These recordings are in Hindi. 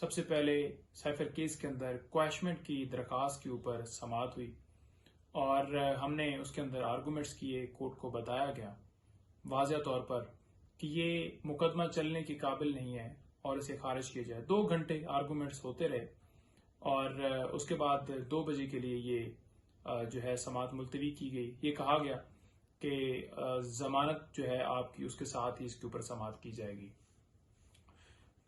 सबसे पहले साइफर केस के अंदर क्वैशमेंट की दरखास्त के ऊपर समाअत हुई और हमने उसके अंदर आर्गूमेंट्स किए। कोर्ट को बताया गया वाज़ेह तौर पर कि ये मुकदमा चलने के काबिल नहीं है और इसे खारिज किया जाए। 2 घंटे आर्गूमेंट्स होते रहे और उसके बाद 2 बजे के लिए ये जो है समाअत मुलतवी की गई। ये कहा गया कि जमानत जो है आपकी उसके साथ ही इसके ऊपर समाअत की जाएगी।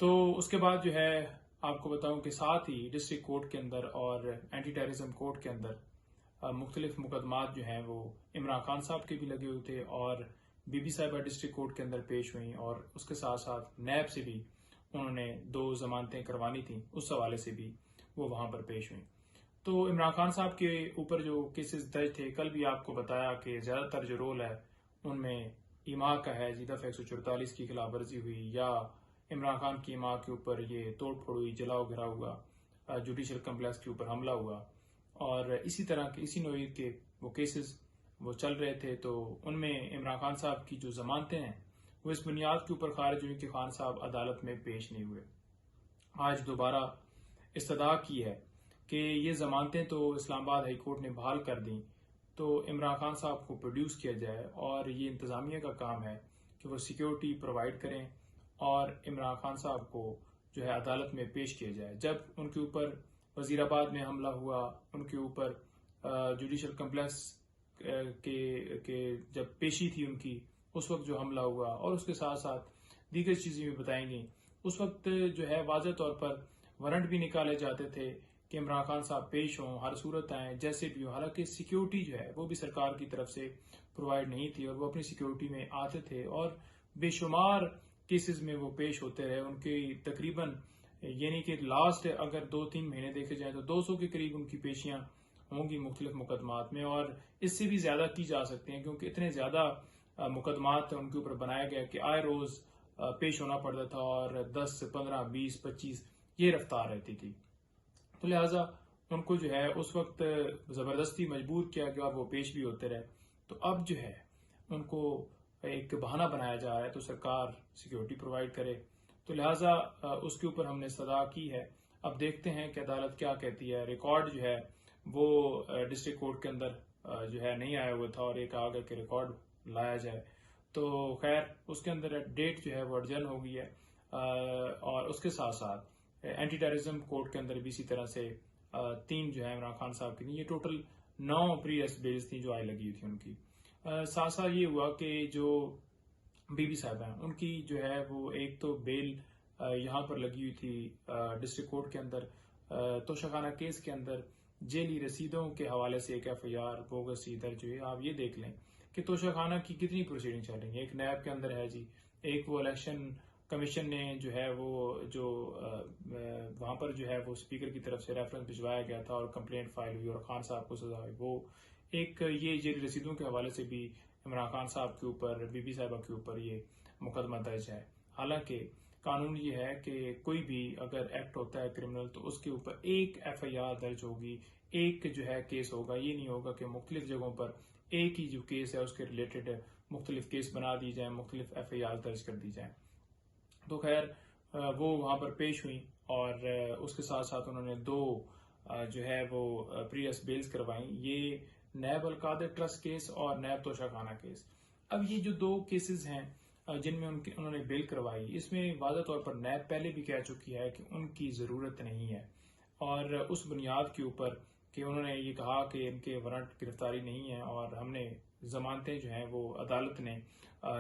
तो उसके बाद जो है आपको बताऊं कि साथ ही डिस्ट्रिक्ट कोर्ट के अंदर और एंटी टेररिज्म कोर्ट के अंदर मुख्तलिफ मुकदमात जो हैं वो इमरान खान साहब के भी लगे हुए थे और बीबी साहिबा डिस्ट्रिक्ट कोर्ट के अंदर पेश हुई और उसके साथ साथ नैब से भी उन्होंने 2 जमानतें करवानी थी, उस हवाले से भी वो वहां पर पेश हुई। तो इमरान खान साहब के ऊपर जो केसेस दर्ज थे, कल भी आपको बताया कि ज्यादातर जो रोल है उनमें ईमा का है, जी दफा 144 की खिलाफ वर्जी हुई या इमरान खान की ईमा के ऊपर ये तोड़ फोड़ हुई, जलाओ घिराव हुआ, जुडिशल कम्प्लेक्स के ऊपर हमला हुआ और इसी तरह के इसी नोईर के वो केसेस वो चल रहे थे। तो उनमें इमरान खान साहब की जो जमानतें हैं वो इस बुनियाद के ऊपर खारिज हुई कि खान साहब अदालत में पेश नहीं हुए। आज दोबारा इस्तदा की है कि ये जमानतें तो इस्लामाबाद हाई कोर्ट ने बहाल कर दी, तो इमरान खान साहब को प्रोड्यूस किया जाए और ये इंतजामिया का काम है कि वो सिक्योरिटी प्रोवाइड करें और इमरान खान साहब को जो है अदालत में पेश किया जाए। जब उनके ऊपर वजीराबाद में हमला हुआ, उनके ऊपर जुडिशल कम्प्लेक्स के जब पेशी थी उनकी, उस वक्त जो हमला हुआ और उसके साथ साथ दीगर चीजें भी बताएंगी, उस वक्त जो है वाज़ेह तौर पर वारंट भी निकाले जाते थे कि इमरान खान साहब पेश हों, हर सूरत आए, जैसे भी हो। हालांकि सिक्योरिटी जो है वो भी सरकार की तरफ से प्रोवाइड नहीं थी और वो अपनी सिक्योरिटी में आते थे और बेशुमार केसेस में वो पेश होते रहे। उनकी तकरीबन यानी कि लास्ट अगर 2-3 महीने देखे जाए तो 200 के करीब उनकी पेशियां होंगी मुख्तलिफ मुकदमात में और इससे भी ज्यादा की जा सकती हैं क्योंकि इतने ज्यादा मुकदमात उनके ऊपर बनाया गया कि आए रोज पेश होना पड़ता था और 10, 15, 20, 25 ये रफ्तार रहती थी। तो लिहाजा उनको जो है उस वक्त जबरदस्ती मजबूर किया गया और वो पेश भी होते रहे। तो अब जो है उनको एक बहाना बनाया जा रहा है तो सरकार सिक्योरिटी प्रोवाइड करे, तो लिहाजा उसके ऊपर हमने सदा की है। अब देखते हैं कि अदालत क्या कहती है। रिकॉर्ड जो है वो डिस्ट्रिक्ट कोर्ट के अंदर जो है नहीं आया हुआ था और एक आ गया कि रिकॉर्ड लाया जाए, तो खैर उसके अंदर डेट जो है वो अर्जन हो गई है और उसके साथ साथ एंटी टेररिज्म कोर्ट के अंदर भी इसी तरह से 3 जो है इमरान खान साहब की नहीं, ये टोटल 9 प्री अरेस्ट बेल्स थी जो आई लगी हुई थी उनकी। साथ साथ ये हुआ कि जो बीबी साहब हैं उनकी जो है वो एक तो बेल यहाँ पर लगी हुई थी डिस्ट्रिक्ट कोर्ट के अंदर, तोशाखाना केस के अंदर जेली रसीदों के हवाले से एक एफआईआर बोगस दर्ज हुई। आप ये देख लें कि तोशाखाना की कितनी प्रोसीडिंग चल रही है। एक नैब के अंदर है जी, एक वो इलेक्शन कमीशन ने जो है वो जो वहां पर जो है वो स्पीकर की तरफ से रेफरेंस भिजवाया गया था और कंप्लेंट फाइल हुई और खान साहब को सजा हुई। वो एक ये जेली रसीदों के हवाले से भी इमरान खान साहब के ऊपर, बीबी साहिबा के ऊपर ये मुकदमा दर्ज है। हालांकि कानून ये है कि कोई भी अगर एक्ट होता है क्रिमिनल तो उसके ऊपर एक एफआईआर दर्ज होगी, एक जो है केस होगा। ये नहीं होगा कि मुख्तलिफ जगहों पर एक ही जो केस है उसके रिलेटेड मुख्तलिफ केस बना दी जाए, मुख्तलिफ एफआईआर दर्ज कर दी जाए। तो खैर वो वहां पर पेश हुई और उसके साथ साथ उन्होंने 2 जो है वो प्रीवियस बेल्स करवाई, ये नैब अलकादर ट्रस्ट केस और नैब तोशाखाना केस। अब ये जो 2 केसेस हैं जिनमें उन्होंने बेल करवाई, इसमें वाज़ेह तौर पर नैब पहले भी कह चुकी है कि उनकी जरूरत नहीं है और उस बुनियाद के ऊपर कि उन्होंने ये कहा कि इनके वारंट गिरफ्तारी नहीं है और हमने जमानतें जो हैं वो अदालत ने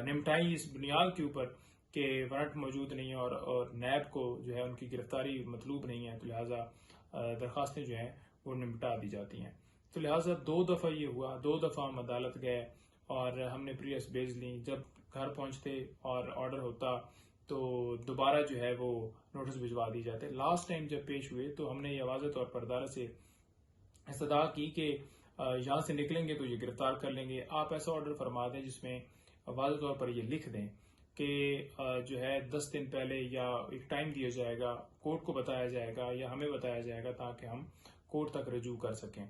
निपटाई इस बुनियाद के ऊपर कि वारंट मौजूद नहीं है और नैब को जो है उनकी गिरफ्तारी मतलूब नहीं है, तो लिहाजा दरखास्तें जो हैं वो निपटा दी जाती हैं। तो लिहाजा 2 दफा ये हुआ, 2 दफा हम अदालत गए और हमने प्रीवियस बेल्स ली। जब घर पहुंचते और ऑर्डर होता तो दोबारा जो है वो नोटिस भिजवा दी जाते। लास्ट टाइम जब पेश हुए तो हमने ये वाज़ेह तौर पर अदालत से इस्तदा की कि यहाँ से निकलेंगे तो ये गिरफ्तार कर लेंगे, आप ऐसा ऑर्डर फरमा दें जिसमें वाज़ेह तौर पर ये लिख दें कि जो है 10 दिन पहले या एक टाइम दिया जाएगा, कोर्ट को बताया जाएगा या हमें बताया जाएगा ताकि हम कोर्ट तक रजू कर सकें।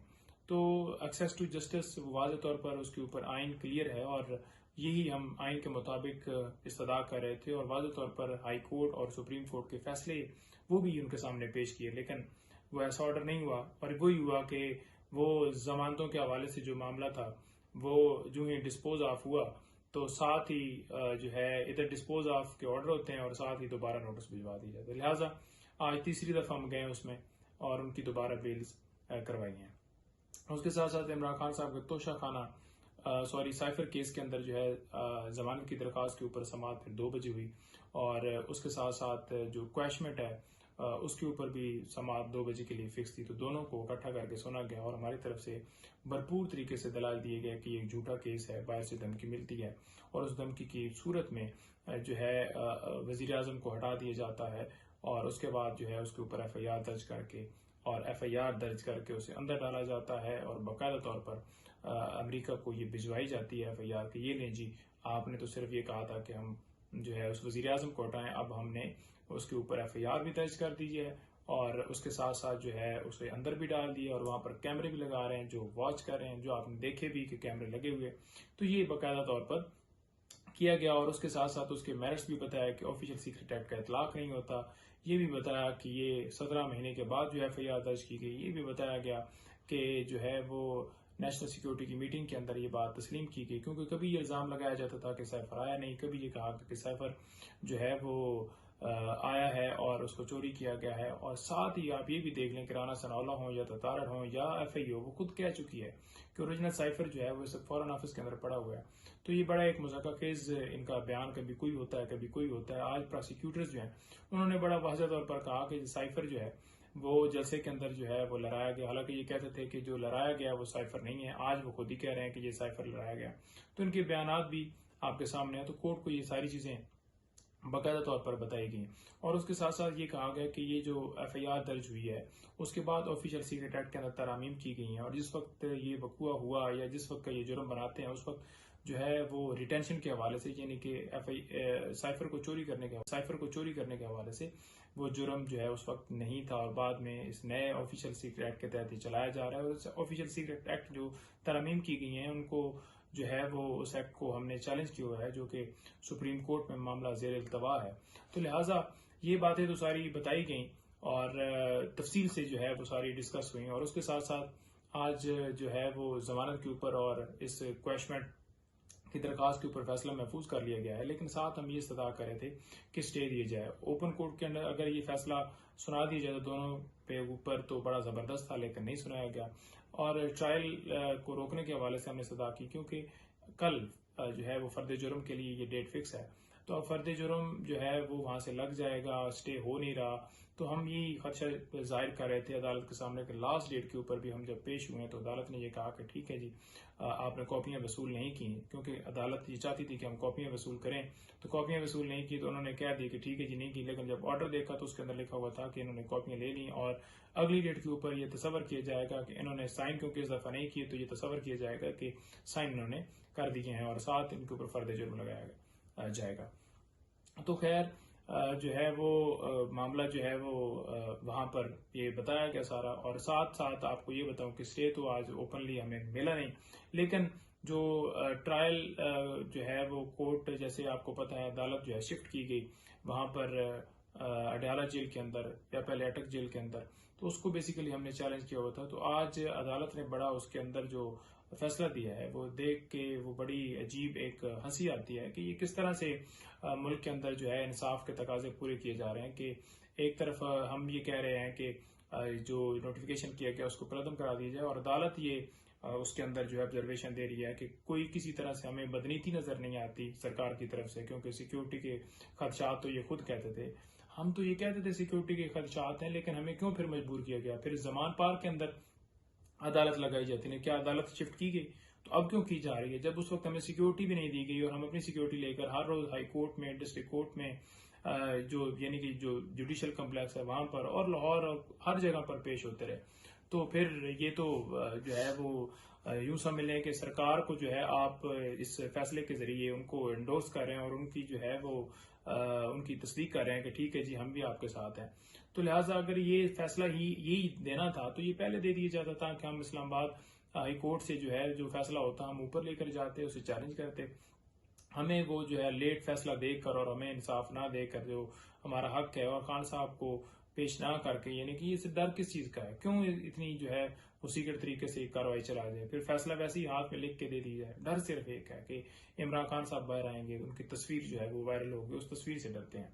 तो एक्सेस टू जस्टिस वाज़ेह तौर पर उसके ऊपर आइन क्लियर है और यही हम आइन के मुताबिक इस्तदा कर रहे थे और वाज़ेह तौर पर हाई कोर्ट और सुप्रीम कोर्ट के फैसले वो भी उनके सामने पेश किए, लेकिन वो ऐसा ऑर्डर नहीं हुआ। और वही हुआ कि वो जमानतों के हवाले से जो मामला था वो जो ही डिस्पोज ऑफ हुआ तो साथ ही जो है इधर डिस्पोज ऑफ के ऑर्डर होते हैं और साथ ही दोबारा नोटिस भिजवा दी जाती है। लिहाजा आज तीसरी दफा हम गए उसमें और उनकी दोबारा बेल्स करवाई हैं। उसके साथ साथ इमरान खान साहब के तोशा खाना साइफर केस के अंदर जो है जमानत की दरख्वास्त के ऊपर समाअत फिर 2 बजे हुई और उसके साथ साथ जो क्वैशमेंट है उसके ऊपर भी समाअत 2 बजे के लिए फिक्स थी। तो दोनों को इकट्ठा करके सुना गया और हमारी तरफ से भरपूर तरीके से दलाल दिए गए कि ये झूठा केस है, बाहर से धमकी मिलती है और उस धमकी की सूरत में जो है वजीर आजम को हटा दिया जाता है और उसके बाद जो है उसके ऊपर FIR दर्ज करके और FIR दर्ज करके उसे अंदर डाला जाता है और बाकायदा तौर पर अमेरिका को ये भिजवाई जाती है FIR कि ये लें जी, आपने तो सिर्फ ये कहा था कि हम जो है उस वजीर आजम को हटाएं, अब हमने उसके ऊपर FIR भी दर्ज कर दीजिए और उसके साथ साथ जो है उसे अंदर भी डाल दिया और वहां पर कैमरे भी लगा रहे हैं जो वॉच कर रहे हैं, जो आपने देखे भी कि कैमरे लगे हुए। तो ये बाकायदा तौर पर किया गया और उसके साथ साथ उसके मेरिट्स भी बताया कि ऑफिशियल सीक्रेट एक्ट का इतलाक नहीं होता। ये भी बताया कि ये 17 महीने के बाद जो FIR दर्ज की गई। ये भी बताया गया कि जो है वो नेशनल सिक्योरिटी की मीटिंग के अंदर ये बात तस्लीम की गई, क्योंकि कभी ये इल्जाम लगाया जाता था कि साइफर आया नहीं, कभी ये कहा कि साइफर जो है वो आया है और उसको चोरी किया गया है। और साथ ही आप ये भी देख लें कि राना सनाउल्ला हो या ततारड़ हो या FI हो, वो खुद कह चुकी है कि ओरिजिनल साइफर जो है वो सब फॉरेन ऑफिस के अंदर पड़ा हुआ है। तो ये बड़ा एक मुज़ाकराखेज इनका बयान, कभी कोई होता है कभी कोई होता है। आज प्रोसिक्यूटर्स जो है उन्होंने बड़ा वाज़ेह तौर पर कहा कि साइफर जो है वो जलसे के अंदर जो है वो लड़ाया गया, हालांकि ये कहते थे कि जो लड़ाया गया वो साइफर नहीं है। आज वो खुद ही कह रहे हैं कि ये साइफर लड़ाया गया। तो इनके बयानात भी आपके सामने है। तो कोर्ट को ये सारी चीजें बाकायदा तौर पर बताई गई और उसके साथ साथ ये कहा गया कि ये जो FIR दर्ज हुई है उसके बाद ऑफिशियल सीक्रेट एक्ट के अंदर तरामीम की गई हैं और जिस वक्त ये वकूआ हुआ या जिस वक्त का ये जुर्म बनाते हैं उस वक्त जो है वो रिटेंशन के हवाले से, यानी कि साइफर को चोरी करने के हवाले से वो जुर्म जो है उस वक्त नहीं था और बाद में इस नए ऑफिशियल सीक्रेट एक्ट के तहत ही चलाया जा रहा है। और ऑफिशियल सीक्रेट एक्ट जो तरामीम की गई हैं उनको जो है वो उस एक्ट को हमने चैलेंज किया हुआ है, जो कि सुप्रीम कोर्ट में मामला ज़ेर इल्तवा है। तो लिहाजा ये बातें तो सारी बताई गई और तफसील से जो है वो सारी डिस्कस हुई और उसके साथ साथ आज जो है वो जमानत के ऊपर और इस क्वैशमेंट की दरखास्त के ऊपर फैसला महफूज कर लिया गया है। लेकिन साथ हम ये इस्तदा कर रहे थे कि स्टे दिया जाए ओपन कोर्ट के अंदर। अगर ये फैसला सुना दिया जाए दोनों पे ऊपर तो बड़ा जबरदस्त था, लेकिन नहीं सुनाया गया और ट्रायल को रोकने के हवाले से हमने इस्तदा की, क्योंकि कल जो है वो फर्द जुर्म के लिए ये डेट फिक्स है। तो अब फर्द जुर्म जो है वो वहां से लग जाएगा, स्टे हो नहीं रहा। तो हम यही खदशा जाहिर कर रहे थे अदालत के सामने कि लास्ट डेट के ऊपर भी हम जब पेश हुए तो अदालत ने ये कहा कि ठीक है जी, आपने कॉपियां वसूल नहीं की, क्योंकि अदालत ये चाहती थी कि हम कॉपियां वसूल करें। तो कॉपियां वसूल नहीं की तो उन्होंने कह दी कि ठीक है जी नहीं की। लेकिन जब ऑर्डर देखा तो उसके अंदर लिखा हुआ था कि इन्होंने कॉपियां ले ली और अगली डेट के ऊपर ये तस्वर किया जाएगा कि इन्होंने साइन क्योंकि इस दफा नहीं किए, तो ये तस्वर किया जाएगा कि साइन इन्होंने कर दिए हैं और साथ इनके ऊपर फर्द जुर्म लगाया जाएगा। तो खैर जो है वो मामला जो है वो वहां पर ये बताया गया सारा। और साथ साथ आपको ये बताऊं कि स्टे तो आज ओपनली हमें मिला नहीं, लेकिन जो ट्रायल जो है वो कोर्ट, जैसे आपको पता है अदालत जो है शिफ्ट की गई वहां पर अडयाला जेल के अंदर या पहले अटक जेल के अंदर, तो उसको बेसिकली हमने चैलेंज किया हुआ था। तो आज अदालत ने बड़ा उसके अंदर जो फैसला दिया है वो देख के वो बड़ी अजीब एक हंसी आती है कि ये किस तरह से मुल्क के अंदर जो है इंसाफ के तकाजे पूरे किए जा रहे हैं। कि एक तरफ हम ये कह रहे हैं कि जो नोटिफिकेशन किया गया उसको कलअदम करा दिया जाए और अदालत ये उसके अंदर जो है ऑब्जर्वेशन दे रही है कि कोई किसी तरह से हमें बदनीति नजर नहीं आती सरकार की तरफ से, क्योंकि सिक्योरिटी के खदशात तो ये खुद कहते थे। हम तो ये कहते थे सिक्योरिटी के खदशात हैं, लेकिन हमें क्यों फिर मजबूर किया गया? फिर जमान पार्क के अंदर अदालत लगाई जाती है, क्या अदालत शिफ्ट की गई? तो अब क्यों की जा रही है जब उस वक्त हमें सिक्योरिटी भी नहीं दी गई और हम अपनी सिक्योरिटी लेकर हर रोज हाई कोर्ट में, डिस्ट्रिक्ट कोर्ट में, जो यानी कि जो जुडिशियल कम्प्लेक्स है वहां पर और लाहौर और हर जगह पर पेश होते रहे। तो फिर ये तो जो है वो यूं समझ लें कि सरकार को जो है आप इस फैसले के जरिए उनको एंडोर्स कर रहे हैं और उनकी जो है वो उनकी तस्दीक कर रहे हैं कि ठीक है जी हम भी आपके साथ हैं। तो लिहाजा अगर ये फैसला ही यही देना था तो ये पहले दे दिया जाता था कि हम इस्लामाबाद हाई कोर्ट से जो है जो फैसला होता हम ऊपर लेकर जाते, उसे चैलेंज करते हमें वो जो है लेट फैसला देकर और हमें इंसाफ ना देकर जो हमारा हक है और खान साहब को पेश ना करके, यानी कि इस डर किस चीज का है, क्यों इतनी जो है वो सीक्रेट तरीके से कार्रवाई चला जाए, फिर फैसला वैसे ही हाथ में लिख के दे दी जाए। डर सिर्फ एक है कि इमरान खान साहब बाहर आएंगे, उनकी तस्वीर जो है वो वायरल होगी, उस तस्वीर से डरते हैं।